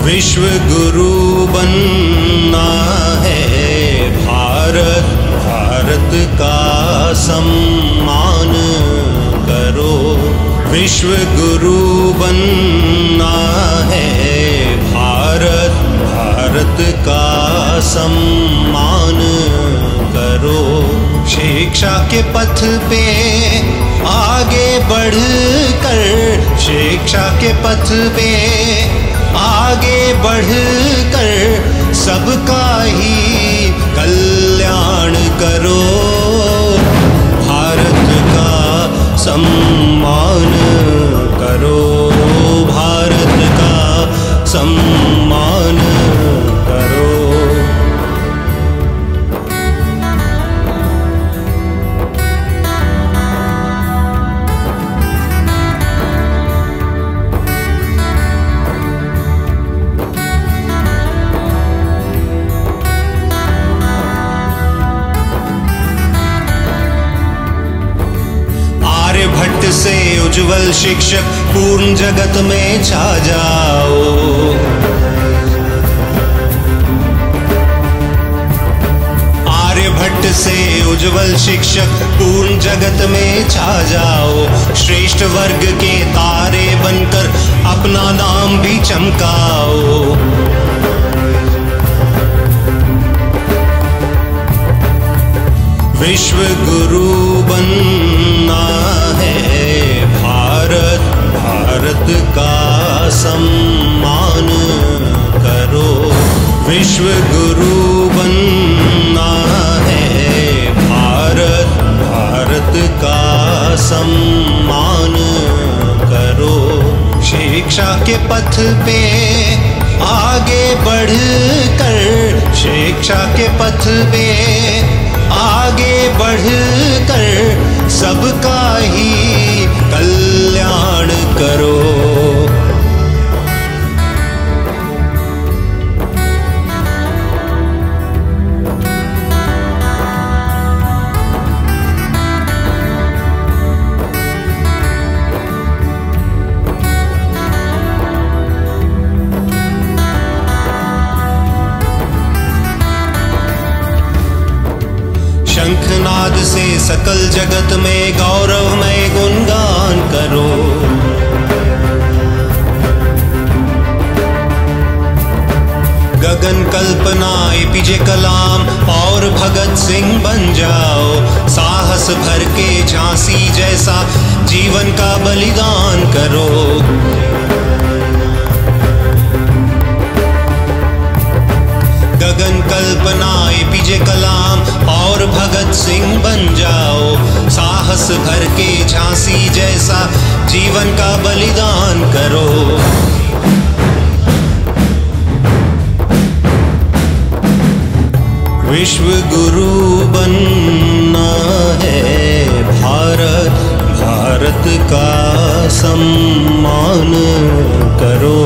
विश्व गुरु बनना है भारत, भारत का सम्मान करो। विश्व गुरु बनना है भारत, भारत का सम्मान करो। शिक्षा के पथ पे आगे बढ़ कर, शिक्षा के पथ पे आगे बढ़ कर सबका ही कल्याण करो। भारत का सम्मान करो, भारत का सम्मान करो। आर्यभट्ट से उज्जवल शिक्षक पूर्ण जगत में छा जाओ। आर्यभट्ट से उज्जवल शिक्षक पूर्ण जगत में छा जाओ। श्रेष्ठ वर्ग के तारे बनकर अपना नाम भी चमकाओ। विश्व गुरु बनना है भारत, भारत का सम्मान करो। विश्व गुरु बनना है भारत, भारत का सम्मान करो। शिक्षा के पथ पे आगे बढ़ कर, शिक्षा के पथ पे आगे बढ़ कर सबका ही कल्याण करो। शंखनाद से सकल जगत में गौरवमय गुणगान करो। गगन कल्पना एपीजे कलाम और भगत सिंह बन जाओ। साहस भर के झांसी जैसा जीवन का बलिदान करो। गगन कल्पना एपीजे कलाम और भगत सिंह बन जाओ। साहस भर के झांसी जैसा जीवन का बलिदान करो। विश्व गुरु बनना है भारत, भारत का सम्मान करो।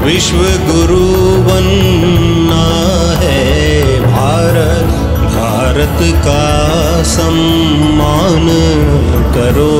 विश्व गुरु बनना है भारत, भारत का सम्मान करो।